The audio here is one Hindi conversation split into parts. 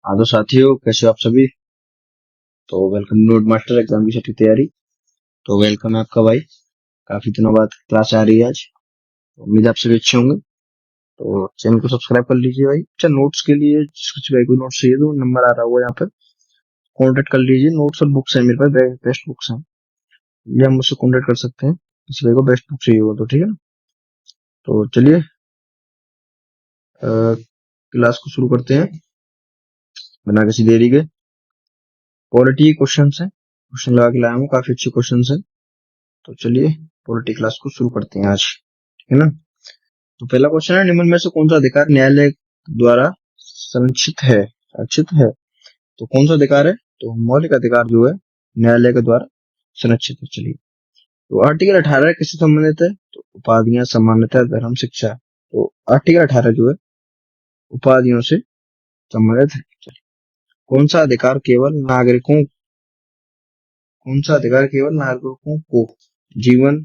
हाँ तो साथियों, कैसे हो आप सभी। तो वेलकम नोट मास्टर एग्जाम की छठी तैयारी। तो वेलकम है आपका भाई। काफी दिनों बाद क्लास आ रही है आज। तो उम्मीद है आप सभी अच्छे होंगे। तो चैनल को सब्सक्राइब कर लीजिए भाई। अच्छा, नोट्स के लिए कुछ भाई को नोट्स चाहिए तो नंबर आ रहा होगा यहाँ पे, कॉन्टेक्ट कर लीजिए। नोट्स और बुक्स है मेरे पास, बेस्ट बुक्स हैं, ये हम मुझसे कॉन्टेक्ट कर सकते हैं। किसी भाई को बेस्ट बुक चाहिए हो तो ठीक है ना। तो चलिए क्लास को शुरू करते हैं बिना किसी देरी के। पॉलिटी क्वेश्चन है, क्वेश्चन लगा के लाया हूँ, काफी अच्छे क्वेश्चन है। तो चलिए पॉलिटी क्लास को शुरू करते हैं आज, ठीक है ना। तो पहला क्वेश्चन है, निम्न में से कौन सा अधिकार न्यायालय द्वारा संरक्षित है। तो कौन सा अधिकार है, तो मौलिक अधिकार जो है न्यायालय के द्वारा संरक्षित है। चलिए, तो आर्टिकल 18 किससे संबंधित है, तो उपाधियां, समानता, धर्म, शिक्षा। तो आर्टिकल 18 जो है उपाधियों से संबंधित है। चलिए, कौन सा अधिकार केवल नागरिकों कौन सा अधिकार केवल नागरिकों को जीवन,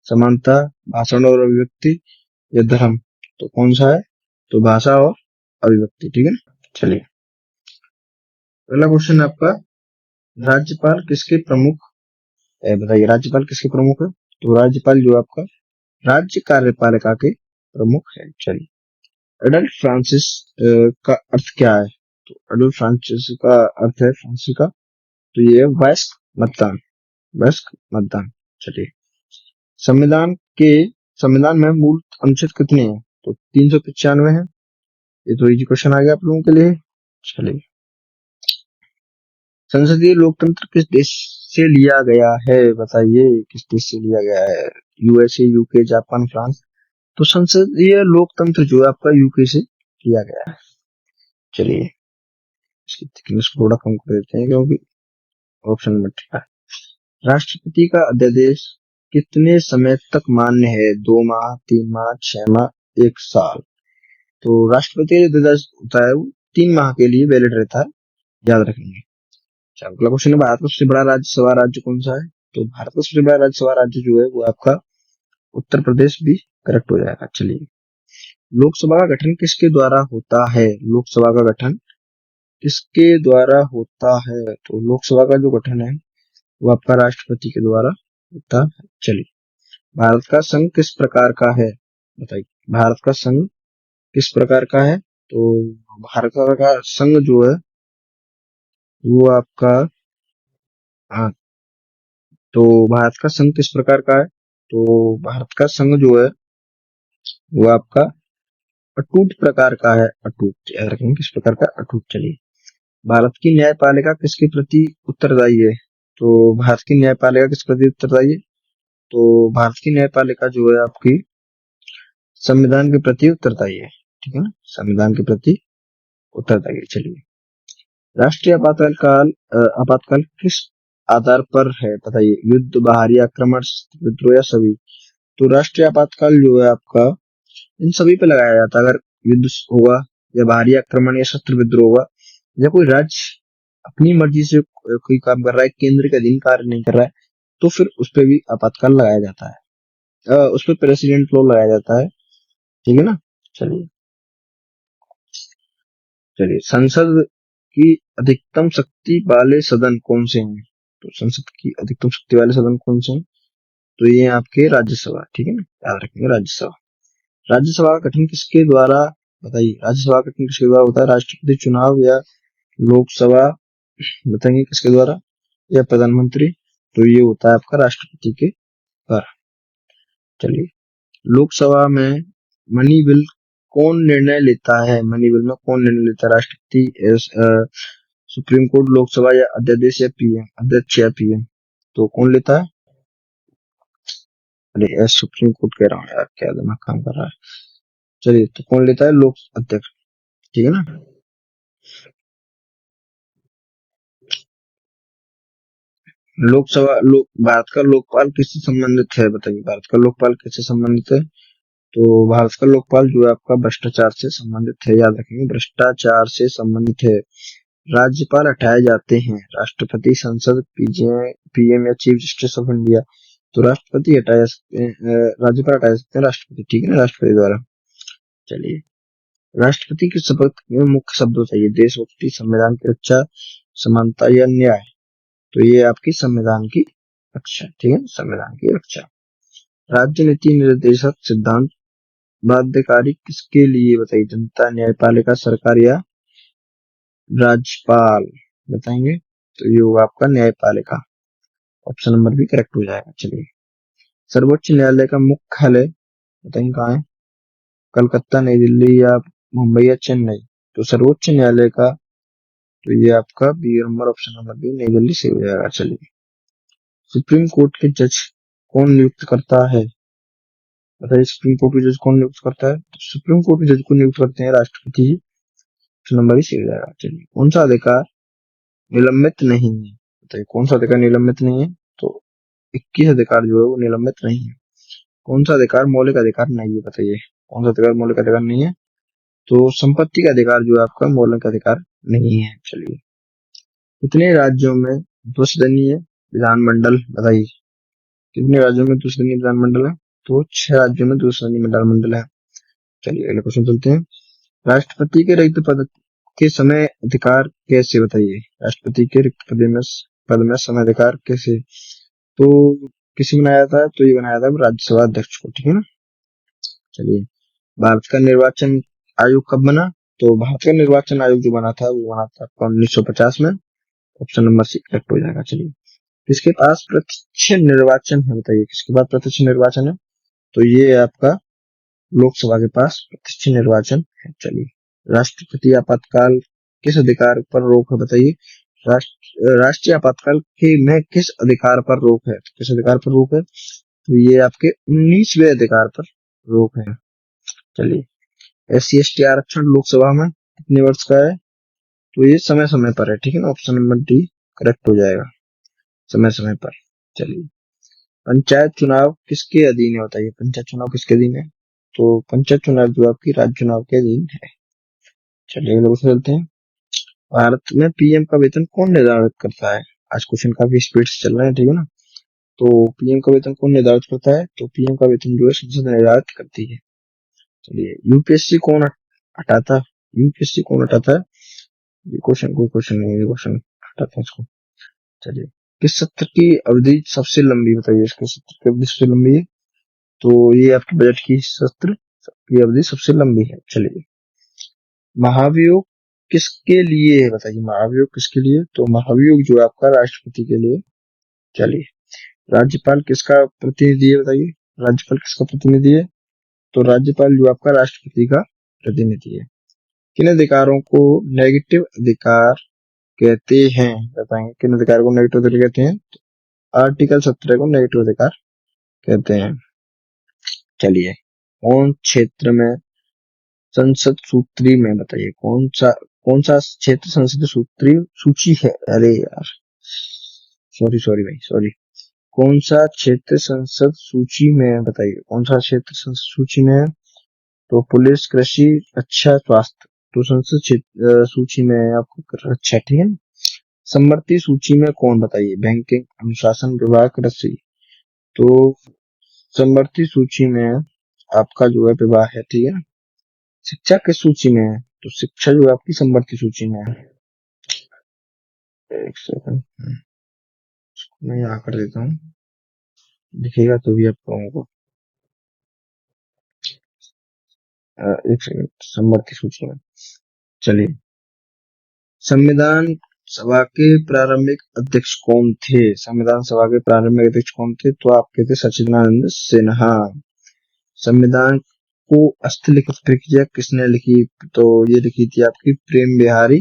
समानता, भाषण और अभिव्यक्ति या धर्म। तो कौन सा है, तो भाषा और अभिव्यक्ति, ठीक है ना। चलिए, पहला क्वेश्चन है आपका, राज्यपाल किसके प्रमुख है, बताइए राज्यपाल किसके प्रमुख है। तो राज्यपाल जो आपका राज्य कार्यपालिका के प्रमुख है। चलिए, अडल्ट फ्रांसिस का अर्थ क्या है, तो अडल्ट फ्रांसिस का अर्थ है फ्रांसिस का, तो ये वयस्क मतदान, वयस्क मतदान। चलिए, संविधान के संविधान में मूल अनुच्छेद कितने हैं, तो 395 है। ये तो इजी क्वेश्चन आ गया आप लोगों के लिए। चलिए, संसदीय लोकतंत्र किस देश से लिया गया है, बताइए किस देश से लिया गया है। USA, UK, Japan, France. तो संसदीय लोकतंत्र जो है आपका यूके से लिया गया है। चलिए, इसकी थिकनेस को थोड़ा कम कर देते हैं क्योंकि ऑप्शन में ठीक है। राष्ट्रपति का अध्यादेश कितने समय तक मान्य है, 2 माह, 3 माह, 6 माह, 1 साल। तो राष्ट्रपति का अध्यादेश होता है वो 3 माह के लिए वैलिड रहता है, याद रखेंगे। अगला क्वेश्चन है, भारत का सबसे बड़ा राज्यसभा राज्य कौन सा है। तो भारत का सबसे बड़ा राज्यसभा राज्य जो है वो आपका उत्तर प्रदेश भी करेक्ट हो जाएगा। चलिए, लोकसभा का गठन किसके द्वारा होता है, लोकसभा का गठन किसके द्वारा होता है। तो लोकसभा का जो गठन है वो आपका राष्ट्रपति के द्वारा होता है। चलिए, भारत का संघ किस प्रकार का है, बताइए भारत का संघ किस प्रकार का है। तो भारत का संघ जो है वो आपका, हाँ, तो भारत का संघ किस प्रकार का है, तो भारत का संघ जो है वो आपका अटूट प्रकार का है, अटूट, याद रखेंगे किस प्रकार का, अटूट। चलिए, भारत की न्यायपालिका किसके प्रति उत्तरदायी है, तो भारत की न्यायपालिका किस प्रति उत्तरदायी है। तो भारत की न्यायपालिका जो है आपकी संविधान के प्रति उत्तरदायी है, ठीक है ना, संविधान के प्रति उत्तरदायी है। चलिए, राष्ट्रीय आपातकाल किस आधार पर है, बताइए युद्ध, बाहरी आक्रमण, विद्रोह या सभी। तो राष्ट्रीय आपातकाल जो है आपका इन सभी पे लगाया जाता है। अगर युद्ध होगा या बाहरी आक्रमण या शस्त्र विद्रोह होगा या कोई राज्य अपनी मर्जी से कोई काम कर रहा है, केंद्र के अधीन कार्य नहीं कर रहा है, तो फिर उस पर भी आपातकाल लगाया जाता है, उस पर प्रेसिडेंट लॉ लगाया जाता है, ठीक है ना। चलिए, संसद की अधिकतम शक्ति वाले सदन कौन से हैं, तो संसद की अधिकतम शक्ति वाले सदन कौन से हैं, तो ये आपके राज्यसभा, ठीक है ना, याद रखेंगे राज्यसभा। राज्यसभा का गठन किसके द्वारा, बताइए राज्यसभा का गठन किसके द्वारा होता है, राष्ट्रपति चुनाव या लोकसभा, बताएंगे किसके द्वारा, या प्रधानमंत्री। तो ये होता है आपका राष्ट्रपति के द्वारा। चलिए, लोकसभा में मनी बिल कौन निर्णय लेता है, मनी बिल में कौन निर्णय लेता है, राष्ट्रपति, सुप्रीम कोर्ट, लोकसभा या अध्यादेश या पीएम, अध्यक्ष या पीएम। तो कौन लेता है, अरे सुप्रीम कोर्ट कह रहा हूँ यार, क्या दिमाग काम कर रहा है। चलिए, तो कौन लेता है, लोक अध्यक्ष, ठीक है ना। भारत का लोकपाल किससे संबंधित है, बताइए भारत का लोकपाल किससे संबंधित है। तो भारत का लोकपाल जो है आपका भ्रष्टाचार से संबंधित है, याद रखेंगे भ्रष्टाचार से संबंधित है। राज्यपाल हटाए जाते हैं, राष्ट्रपति, संसद, पीएम या चीफ जस्टिस ऑफ इंडिया। तो राष्ट्रपति हटाए जा सकते हैं, राज्यपाल हटाए सकते हैं राष्ट्रपति, ठीक है ना, राष्ट्रपति द्वारा। चलिए, राष्ट्रपति की शपथ में मुख्य शब्द बताइए। देशभक्ति, संविधान की रक्षा, समानता या न्याय। तो ये आपकी संविधान की रक्षा, ठीक है, संविधान की रक्षा। राज्य नीति निर्देशक सिद्धांत बाध्यकारी किसके लिए बताइए। जनता, न्यायपालिका, सरकार या राज्यपाल। बताएंगे तो ये होगा आपका न्यायपालिका। ऑप्शन नंबर भी करेक्ट हो जाएगा। चलिए, सर्वोच्च न्यायालय का मुख्यालय बताइए कहाँ है। कलकत्ता, नई दिल्ली या मुंबई या चेन्नई। तो सर्वोच्च न्यायालय का तो ये आपका B number, option number B, New Delhi से हो जाएगा। चलिए, सुप्रीम कोर्ट के जज कौन नियुक्त करता है। बताइए, सुप्रीम कोर्ट के जज कौन नियुक्त करता है। तो सुप्रीम कोर्ट के जज को नियुक्त करते हैं राष्ट्रपति जी। ऑप्शन नंबर ही सही हो जाएगा। चलिए, कौन सा अधिकार निलंबित नहीं है। बताइए, कौन सा अधिकार निलंबित नहीं है। तो 21 अधिकार जो है वो निलंबित नहीं है। कौन सा अधिकार मौलिक अधिकार नहीं है। बताइए, कौन सा अधिकार मौलिक अधिकार नहीं है। तो संपत्ति का अधिकार जो है आपका मौलिक अधिकार नहीं है। चलिए, कितने राज्यों में द्विसदनीय विधानमंडल। बताइए, कितने राज्यों में द्विसदनीय विधानमंडल है। तो 6 राज्यों में द्विसदनीय विधानमंडल है। चलिए, अगले क्वेश्चन चलते हैं। राष्ट्रपति के रिक्त पद के समय अधिकार कैसे। बताइए, राष्ट्रपति के रिक्त पद में समय अधिकार कैसे। तो किसी बनाया था। तो ये बनाया था राज्यसभा अध्यक्ष को, ठीक है ना। चलिए, भारत का निर्वाचन आयोग कब बना। तो भारत का निर्वाचन आयोग जो बना था वो बना था आपका 1950 में। ऑप्शन नंबर सी करेक्ट हो जाएगा। चलिए, किसके पास प्रत्यक्ष निर्वाचन है। बताइए, किसके पास प्रत्यक्ष निर्वाचन है। तो ये आपका लोकसभा के पास प्रत्यक्ष निर्वाचन है। चलिए, राष्ट्रपति आपातकाल किस अधिकार पर रोक है। बताइए, राष्ट्रीय आपातकाल के में किस अधिकार पर रोक है। तो किस अधिकार पर रोक है। तो ये आपके 19वें अधिकार पर रोक है। चलिए, SC/ST आरक्षण लोकसभा में कितने वर्ष का है। तो ये समय समय पर है, ठीक है ना। ऑप्शन नंबर डी करेक्ट हो जाएगा, समय समय पर। चलिए, पंचायत चुनाव किसके अधीन है। बताइए, पंचायत चुनाव किसके अधीन है। तो पंचायत चुनाव जो आपकी राज्य चुनाव के अधीन है। चलिए, लोग चलते हैं। भारत में PM का वेतन कौन निर्धारित करता है। आज क्वेश्चन काफी स्पीड से चल रहे हैं, ठीक है ना। तो PM का वेतन कौन निर्धारित करता है। तो PM का वेतन जो है संसद निर्धारित करती है। चलिए, यूपीएससी कौन हटाता है। यूपीएससी कौन हटाता है। ये क्वेश्चन कोई क्वेश्चन नहीं है, ये क्वेश्चन हटाते हैं इसको। चलिए, किस सत्र की अवधि सबसे लंबी। बताइए, इसके सत्र की अवधि सबसे लंबी है। तो ये आपके बजट की सत्र की अवधि सबसे लंबी है। चलिए, महाभियोग किसके लिए है। बताइए, महाभियोग किसके लिए। तो महाभियोग जो है आपका राष्ट्रपति के लिए। चलिए, राज्यपाल किसका प्रतिनिधि है। बताइए, राज्यपाल किसका प्रतिनिधि है। तो राज्यपाल जो आपका राष्ट्रपति का प्रतिनिधि है। किन अधिकारों को नेगेटिव अधिकार कहते हैं। बताएंगे, किन अधिकार को नेगेटिव अधिकार कहते हैं। आर्टिकल 17 को नेगेटिव अधिकार कहते हैं। चलिए, कौन क्षेत्र में संसद सूत्री में। बताइए, कौन सा क्षेत्र संसद सूत्री सूची है। अरे यार, सॉरी भाई, सॉरी। कौन सा क्षेत्र संसद सूची में है। बताइए, कौन सा क्षेत्र संसद सूची में है। तो पुलिस, कृषि, अच्छा, स्वास्थ्य। तो संसद सूची में है आपको अच्छा, ठीक है। समवर्ती सूची में कौन। बताइए, बैंकिंग, अनुशासन विभाग, कृषि। तो समवर्ती सूची में आपका जो है विवाह है, ठीक है। शिक्षा किस सूची में है। तो शिक्षा जो है आपकी समवर्ती सूची में है। एक सेकंड, मैं यहाँ कर देता हूँ, दिखेगा तो भी आप लोगों को। एक सेकंड, समवर्ती सूची में। चलिए, संविधान सभा के प्रारंभिक अध्यक्ष कौन थे। संविधान सभा के प्रारंभिक अध्यक्ष कौन थे। तो आपके थे सच्चिदानंद सिन्हा। संविधान को हस्तलिखित प्रक्रिया किसने लिखी। तो ये लिखी थी आपकी प्रेम बिहारी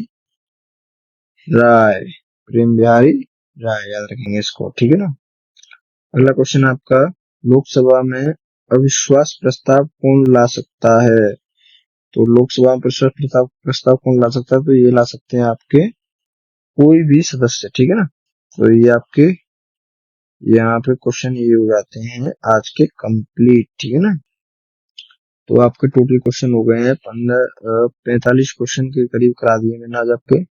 राय। प्रेम बिहारी राय, याद रखेंगे इसको, ठीक है ना। अगला क्वेश्चन आपका, लोकसभा में अविश्वास प्रस्ताव कौन ला सकता है। तो लोकसभा में प्रस्ताव कौन ला सकता है। तो ये ला सकते हैं आपके कोई भी सदस्य, ठीक है ना। तो ये आपके यहाँ पे क्वेश्चन ये हो जाते हैं आज के कंप्लीट, ठीक है ना। तो आपके टोटल क्वेश्चन हो गए हैं 45 क्वेश्चन के करीब करा दिए मैंने आज आपके।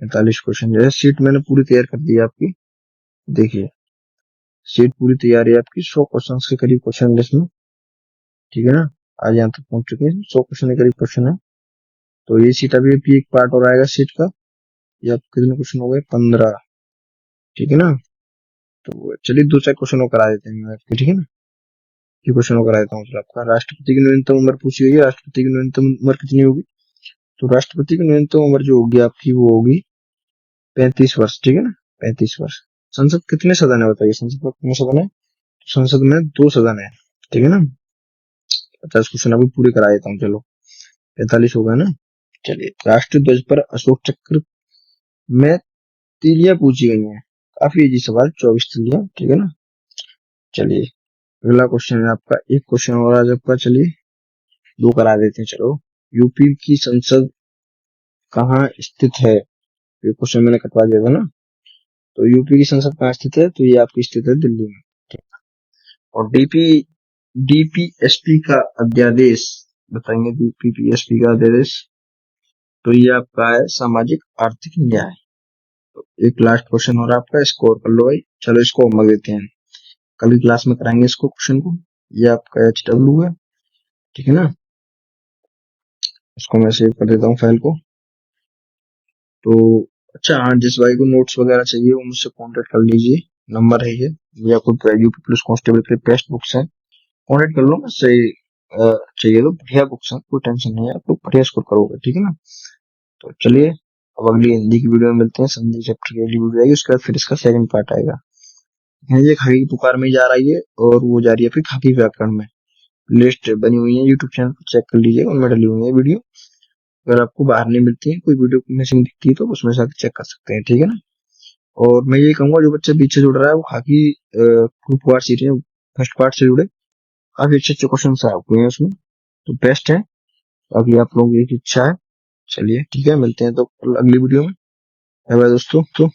45 क्वेश्चन जो है सीट मैंने पूरी तैयार कर दी है आपकी। देखिए, सीट पूरी तैयार है आपकी। 100 क्वेश्चन के करीब क्वेश्चन इसमें, ठीक है ना। आज यहाँ तक पहुंच चुके हैं। 100 क्वेश्चन के करीब क्वेश्चन है। तो ये सीट अभी एक पार्ट और आएगा सीट का। ये आप कितने क्वेश्चन हो गए? 15। ठीक है ना। तो चलिए दो चार क्वेश्चन और करा देते हैं मैं आपके, ठीक है ना। ये क्वेश्चन और करा देता हूँ फिर आपका। राष्ट्रपति की न्यूनतम उम्र पूछी गई है, राष्ट्रपति की न्यूनतम उम्र कितनी होगी? तो राष्ट्रपति की न्यूनतम उम्र जो होगी आपकी वो होगी 35 वर्ष, ठीक है ना। 35 वर्ष। संसद कितने सदन है बताइए? संसद में कितने सदन है? संसद में 2 सदन है, ठीक है ना। 50 क्वेश्चन अभी पूरे करा देता हूँ, चलो 45 हो गया ना। चलिए, राष्ट्रीय ध्वज पर अशोक चक्र में तीलियां पूछी गई हैं। काफी इजी सवाल, 24 तीलियां, ठीक है ना। चलिए, अगला क्वेश्चन है आपका, एक क्वेश्चन और आज आपका, चलिए 2 करा देते हैं। चलो, यूपी की संसद कहाँ स्थित है? ये क्वेश्चन मैंने कटवा दिया था ना। तो यूपी की संसद कहाँ स्थित है? तो ये आपकी स्थित है दिल्ली में। और डीपीएसपी का अध्यादेश बताएंगे। डीपीएसपी का अध्यादेश, तो ये आपका है सामाजिक आर्थिक न्याय। तो एक लास्ट क्वेश्चन और आपका, स्कोर कर लो भाई। चलो इसको होमवर्क देते हैं, कल की क्लास में कराएंगे इसको क्वेश्चन को। ये आपका HW है, ठीक है ना। इसको मैं सेव कर देता हूँ फाइल को। तो अच्छा हाँ, जिस भाई को नोट्स वगैरह चाहिए वो मुझसे कांटेक्ट कर लीजिए, नंबर है ये। या कोई यूपी पुलिस कांस्टेबल के बेस्ट बुक्स हैं, कांटेक्ट कर लो। मैं सही चाहिए तो बढ़िया बुक्स हैं, कोई टेंशन नहीं है, आप लोग बढ़िया स्कोर करोगे, ठीक है ना। तो चलिए, अब अगली हिंदी की वीडियो में मिलते हैं। संधि चैप्टर की अगली वीडियो आएगी, उसके बाद फिर इसका सेकंड पार्ट आएगा। ये खाकी पुकार में जा रही है और वो जा रही है फिर खाकी व्याकरण में। लिस्ट बनी हुई है यूट्यूब चैनल पर, चेक कर लीजिए, उनमें डली हुई है वीडियो। अगर आपको बाहर नहीं मिलती है, कोई वीडियो मिसिंग दिखती है तो उसमें से चेक कर सकते हैं, ठीक है ना। और मैं ये कहूंगा, जो बच्चा पीछे जुड़ रहा है वो खाकी ग्रुप वार सीरीज फर्स्ट पार्ट से जुड़े, काफी अच्छे अच्छे क्वेश्चन हुए हैं उसमें, तो बेस्ट है। अभी आप लोगों की इच्छा है। चलिए ठीक है, मिलते हैं तो अगली वीडियो में। बाय बाय दोस्तों। तो